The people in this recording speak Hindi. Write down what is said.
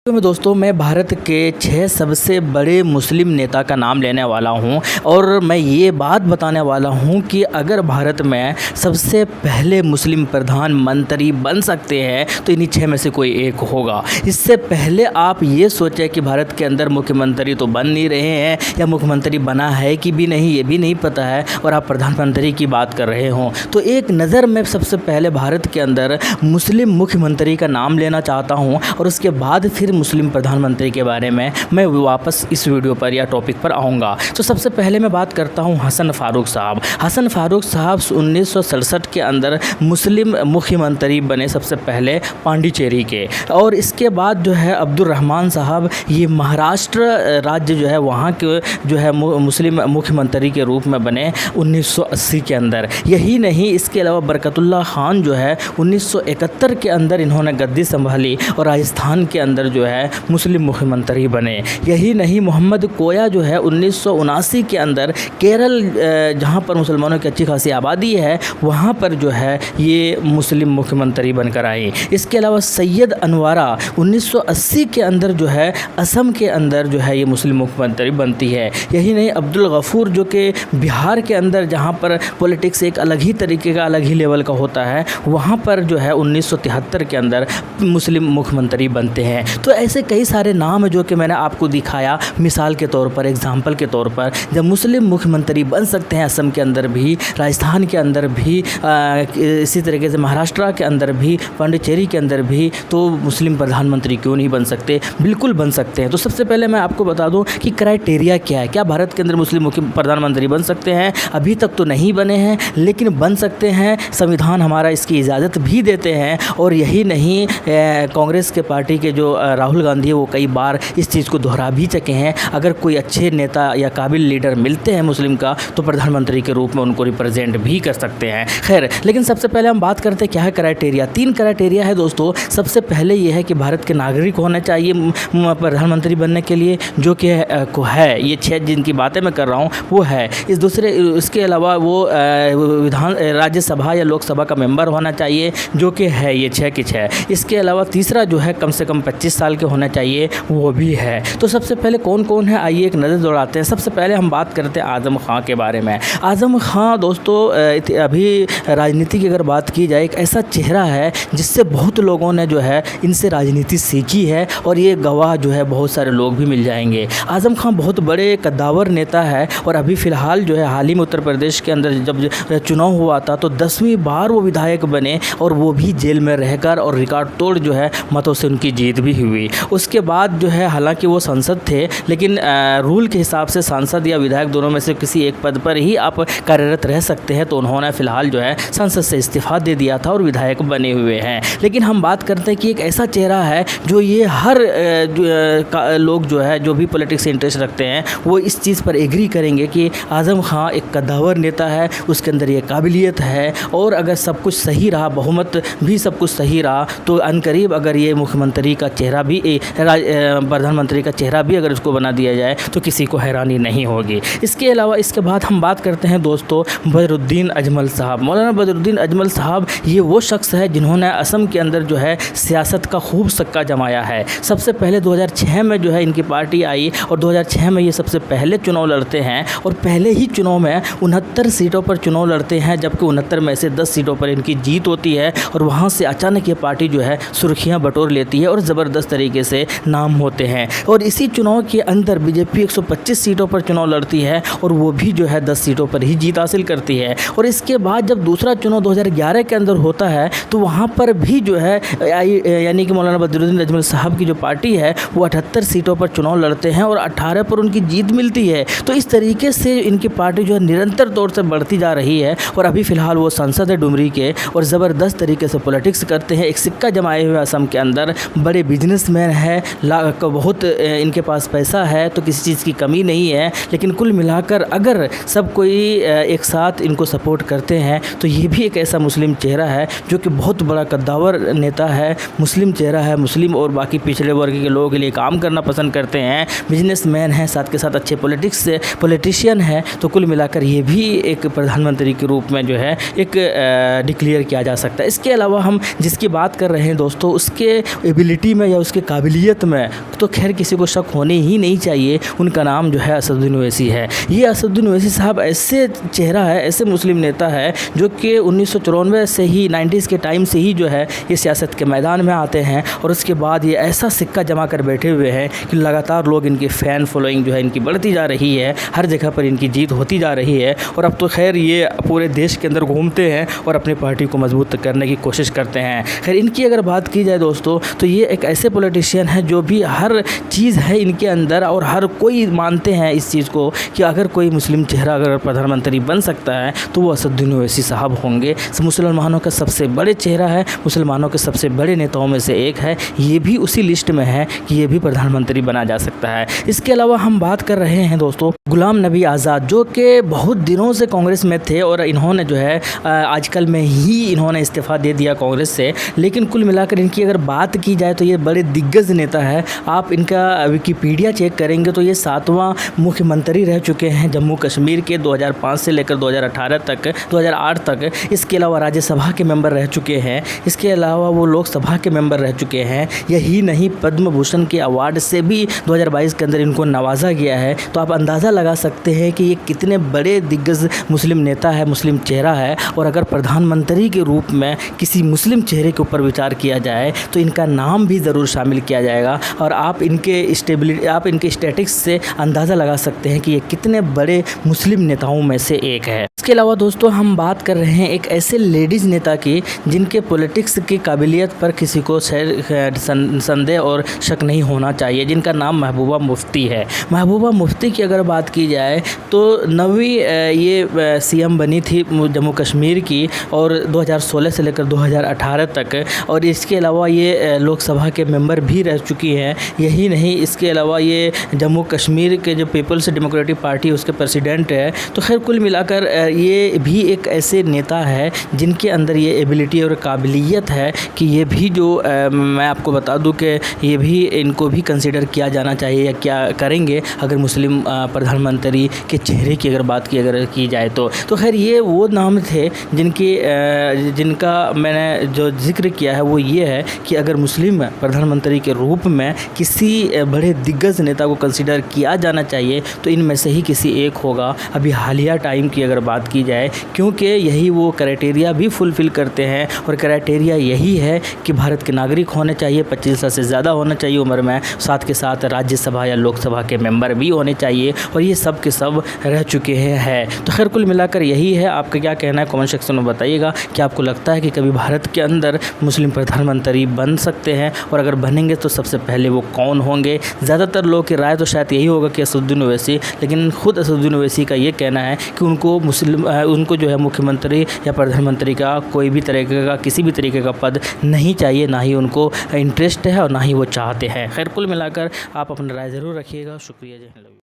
तो दोस्तों मैं भारत के 6 सबसे बड़े मुस्लिम नेता का नाम लेने वाला हूं और मैं ये बात बताने वाला हूं कि अगर भारत में सबसे पहले मुस्लिम प्रधानमंत्री बन सकते हैं तो इन्हीं 6 में से कोई एक होगा। इससे पहले आप ये सोचें कि भारत के अंदर मुख्यमंत्री तो बन नहीं रहे हैं या मुख्यमंत्री बना है कि भी नहीं ये भी नहीं पता है और आप प्रधानमंत्री की बात कर रहे हों, तो एक नज़र में सबसे पहले भारत के अंदर मुस्लिम मुख्यमंत्री का नाम लेना चाहता हूँ और उसके बाद फिर मुस्लिम प्रधानमंत्री के बारे में मैं वापस इस वीडियो पर या टॉपिक पर आऊँगा। तो सबसे पहले मैं बात करता हूँ हसन फारूक साहब। हसन फारूक साहब 1967 के अंदर मुस्लिम मुख्यमंत्री बने सबसे पहले पांडिचेरी के, और इसके बाद जो है अब्दुल रहमान साहब ये महाराष्ट्र राज्य जो है वहाँ के जो है मुस्लिम मुख्यमंत्री के रूप में बने 1980 के अंदर। यही नहीं, इसके अलावा बरकतुल्लाह खान जो है 1971 के अंदर इन्होंने गद्दी संभाली और राजस्थान के अंदर जो है मुस्लिम मुख्यमंत्री बने। यही नहीं, मोहम्मद कोया जो है 1979 के अंदर केरल जहाँ पर मुसलमानों की अच्छी खासी आबादी है वहाँ पर जो है ये मुस्लिम मुख्यमंत्री बनकर आई। इसके अलावा सैयद अनवारा 1980 के अंदर जो है असम के अंदर जो है ये मुस्लिम मुख्यमंत्री बनती है। यही नहीं, अब्दुल गफूर जो कि बिहार के अंदर जहाँ पर पॉलिटिक्स एक अलग ही तरीके का अलग ही लेवल का होता है वहाँ पर जो है 1973 के अंदर मुस्लिम मुख्यमंत्री बनते हैं। तो ऐसे कई सारे नाम हैं जो कि मैंने आपको दिखाया मिसाल के तौर पर, एग्जाम्पल के तौर पर, जब मुस्लिम मुख्यमंत्री बन सकते हैं असम के अंदर भी, राजस्थान के अंदर भी, इसी तरीके से महाराष्ट्र के अंदर भी, पांडिचेरी के अंदर भी, तो मुस्लिम प्रधानमंत्री क्यों नहीं बन सकते? बिल्कुल बन सकते हैं। तो सबसे पहले मैं आपको बता दूं कि क्राइटेरिया क्या है। क्या भारत के अंदर मुस्लिम प्रधानमंत्री बन सकते हैं? अभी तक तो नहीं बने हैं लेकिन बन सकते हैं। संविधान हमारा इसकी इजाज़त भी देते हैं। और यही नहीं, कांग्रेस के पार्टी के जो राहुल गांधी है वो कई बार इस चीज़ को दोहरा भी चुके हैं। अगर कोई अच्छे नेता या काबिल लीडर मिलते हैं मुस्लिम का तो प्रधानमंत्री के रूप में उनको रिप्रेजेंट भी कर सकते हैं। खैर, लेकिन सबसे पहले हम बात करते हैं क्या है क्राइटेरिया। 3 क्राइटेरिया है दोस्तों। सबसे पहले ये है कि भारत के नागरिक होना चाहिए प्रधानमंत्री बनने के लिए, जो कि को है। ये 6 जिनकी बातें मैं कर रहा हूँ वो है। इसके अलावा वो राज्यसभा या लोकसभा का मेंबर होना चाहिए, जो कि है ये 6 के 6। इसके अलावा तीसरा जो है कम से कम 25 साल के होना चाहिए, वो भी है। तो सबसे पहले कौन कौन है आइए एक नज़र दौड़ाते हैं। सबसे पहले हम बात करते हैं आज़म खां के बारे में। आज़म खां दोस्तों अभी राजनीति की अगर बात की जाए, एक ऐसा चेहरा है जिससे बहुत लोगों ने जो है इनसे राजनीति सीखी है और ये गवाह जो है बहुत सारे लोग भी मिल जाएंगे। आज़म खां बहुत बड़े कद्दावर नेता है और अभी फ़िलहाल जो है हाल ही में उत्तर प्रदेश के अंदर जब चुनाव हुआ था तो 10वीं बार वो विधायक बने और वो भी जेल में रहकर, और रिकॉर्ड तोड़ जो है मतों से उनकी जीत भी हुई। उसके बाद जो है हालांकि वो सांसद थे लेकिन रूल के हिसाब से सांसद या विधायक दोनों में से किसी एक पद पर ही आप कार्यरत रह सकते हैं, तो उन्होंने फ़िलहाल जो है सांसद से इस्तीफ़ा दे दिया था और विधायक बने हुए हैं। लेकिन हम बात करते हैं कि एक ऐसा चेहरा है जो ये हर लोग जो है जो भी पॉलिटिक्स से इंटरेस्ट रखते हैं वो इस चीज़ पर एग्री करेंगे कि आज़म खां एक कद्दावर नेता है, उसके अंदर ये काबिलियत है और अगर सब कुछ सही रहा, बहुमत भी सब कुछ सही रहा, तो अनकरीब अगर ये मुख्यमंत्री का चेहरा भी प्रधानमंत्री का चेहरा भी अगर उसको बना दिया जाए तो किसी को हैरानी नहीं होगी। इसके अलावा इसके बाद हम बात करते हैं दोस्तों बदरुद्दीन अजमल साहब। मौलाना बदरुद्दीन अजमल साहब ये वो शख्स है जिन्होंने असम के अंदर जो है सियासत का खूब सक्का जमाया है। सबसे पहले 2006 में जो है इनकी पार्टी आई और 2006 में ये सबसे पहले चुनाव लड़ते हैं और पहले ही चुनाव में 69 सीटों पर चुनाव लड़ते हैं, जबकि 69 में से 10 सीटों पर इनकी जीत होती है और वहाँ से अचानक ये पार्टी जो है सुर्खियाँ बटोर लेती है और ज़बरदस्त तरीके से नाम होते हैं। और इसी चुनाव के अंदर बीजेपी 125 सीटों पर चुनाव लड़ती है और वो भी जो है 10 सीटों पर ही जीत हासिल करती है। और इसके बाद जब दूसरा चुनाव 2011 के अंदर होता है तो वहाँ पर भी जो है यानी कि मौलाना बदरुद्दीन अजमल साहब की जो पार्टी है वो 78 सीटों पर चुनाव लड़ते हैं और 18 पर उनकी जीत मिलती है। तो इस तरीके से इनकी पार्टी जो है निरंतर तौर से बढ़ती जा रही है और अभी फ़िलहाल वो सांसद है डुमरी के और ज़बरदस्त तरीके से पॉलिटिक्स करते हैं। एक सिक्का जमाए हुए असम के अंदर, बड़े बिजनेसमैन है, बहुत इनके पास पैसा है, तो किसी चीज़ की कमी नहीं है। लेकिन कुल मिलाकर अगर सब कोई एक साथ इनको सपोर्ट करते हैं तो ये भी एक ऐसा मुस्लिम चेहरा है जो कि बहुत बड़ा कद्दावर नेता है, मुस्लिम चेहरा है, मुस्लिम और बाकी पिछड़े वर्ग के लोगों के लिए काम करना पसंद करते हैं, बिजनेसमैन है, साथ के साथ अच्छे पॉलिटिशियन है। तो कुल मिलाकर ये भी एक प्रधानमंत्री के रूप में जो है एक डिक्लेयर किया जा सकता है। इसके अलावा हम जिसकी बात कर रहे हैं दोस्तों, उसके एबिलिटी में या उसके काबिलियत में तो खैर किसी को शक होने ही नहीं चाहिए। उनका नाम जो है असदुद्दीन ओवैसी है। ये असदुद्दीन ओवैसी साहब ऐसे चेहरा है, ऐसे मुस्लिम नेता है जो कि 1994 से ही 90s के टाइम से ही जो है ये सियासत के मैदान में आते हैं और उसके बाद ये ऐसा सिक्का जमा कर बैठे हुए हैं कि लगातार लोग इनकी फ़ैन फॉलोइंग जो है इनकी बढ़ती जा रही है, हर जगह पर इनकी जीत होती जा रही है और अब तो खैर ये पूरे देश के अंदर घूमते हैं और अपनी पार्टी को मजबूत करने की कोशिश करते हैं। खैर इनकी अगर बात की जाए दोस्तों तो ये एक ऐसे पॉलिटिशियन है जो भी हर चीज़ है इनके अंदर और हर कोई मानते हैं इस चीज़ को कि अगर कोई मुस्लिम चेहरा अगर प्रधानमंत्री बन सकता है तो वो असदुद्दीन ओवैसी साहब होंगे। मुसलमानों का सबसे बड़े चेहरा है, मुसलमानों के सबसे बड़े नेताओं में से एक है। ये भी उसी लिस्ट में है कि ये भी प्रधानमंत्री बना जा सकता है। इसके अलावा हम बात कर रहे हैं दोस्तों गुलाम नबी आज़ाद, जो कि बहुत दिनों से कांग्रेस में थे और इन्होंने जो है आजकल में ही इन्होंने इस्तीफ़ा दे दिया कांग्रेस से। लेकिन कुल मिलाकर इनकी अगर बात की जाए तो ये बड़े दिग्गज नेता है। आप इनका विकिपीडिया चेक करेंगे तो ये 7वां मुख्यमंत्री रह चुके हैं जम्मू कश्मीर के 2005 से लेकर 2008 तक। इसके अलावा राज्यसभा के मेंबर रह चुके हैं। इसके अलावा वो लोकसभा के मेंबर रह चुके हैं। यही नहीं, पद्म भूषण के अवार्ड से भी 2022 के अंदर इनको नवाजा गया है। तो आप अंदाज़ा लगा सकते हैं कि ये कितने बड़े दिग्गज मुस्लिम नेता है, मुस्लिम चेहरा है। और अगर प्रधानमंत्री के रूप में किसी मुस्लिम चेहरे के ऊपर विचार किया जाए तो इनका नाम भी ज़रूर शामिल किया जाएगा और आप इनके स्टैटिक्स से अंदाज़ा लगा सकते हैं कि ये कितने बड़े मुस्लिम नेताओं में से एक है। इसके अलावा दोस्तों हम बात कर रहे हैं एक ऐसे लेडीज़ नेता की जिनके पॉलिटिक्स की काबिलियत पर किसी को संदेह और शक नहीं होना चाहिए, जिनका नाम महबूबा मुफ्ती है। महबूबा मुफ्ती की अगर बात की जाए तो 9वीं ये सीएम बनी थी जम्मू कश्मीर की और 2016 से लेकर 2018 तक। और इसके अलावा ये लोकसभा के मेंबर भी रह चुकी हैं। यही नहीं, इसके अलावा ये जम्मू कश्मीर के जो पीपल्स डेमोक्रेटिक पार्टी उसके प्रेसिडेंट है। तो खैर कुल मिलाकर ये भी एक ऐसे नेता है जिनके अंदर ये एबिलिटी और काबिलियत है कि ये भी जो मैं आपको बता दूं कि ये भी इनको भी कंसीडर किया जाना चाहिए या क्या करेंगे अगर मुस्लिम प्रधानमंत्री के चेहरे की अगर बात की जाए तो खैर ये वो नाम थे जिनका मैंने जो जिक्र किया है वो ये है कि अगर मुस्लिम प्रधानमंत्री के रूप में किसी बड़े दिग्गज नेता को कंसीडर किया जाना चाहिए तो इनमें से ही किसी एक होगा। अभी हालिया टाइम की अगर बात की जाए, क्योंकि यही वो क्राइटेरिया भी फुलफ़िल करते हैं और क्राइटेरिया यही है कि भारत के नागरिक होने चाहिए, 25 साल से ज़्यादा होना चाहिए उम्र में, साथ के साथ राज्यसभा या लोकसभा के मेंबर भी होने चाहिए और ये सब के सब रह चुके हैं। तो खैर कुल मिलाकर यही है। आपका क्या कहना है कमेंट सेक्शन में बताइएगा। क्या आपको लगता है कि कभी भारत के अंदर मुस्लिम प्रधानमंत्री बन सकते हैं और अगर बनेंगे तो सबसे पहले वो कौन होंगे? ज़्यादातर लोगों की राय तो शायद यही होगा कि असदुद्दीन ओवैसी, लेकिन खुद असदुद्दीन ओवैसी का ये कहना है कि उनको जो है मुख्यमंत्री या प्रधानमंत्री का कोई भी तरीके का किसी भी तरीके का पद नहीं चाहिए, ना ही उनको इंटरेस्ट है और ना ही वो चाहते हैं। खैर कुल मिलाकर आप अपनी राय ज़रूर रखिएगा। शुक्रिया, जय हिंद।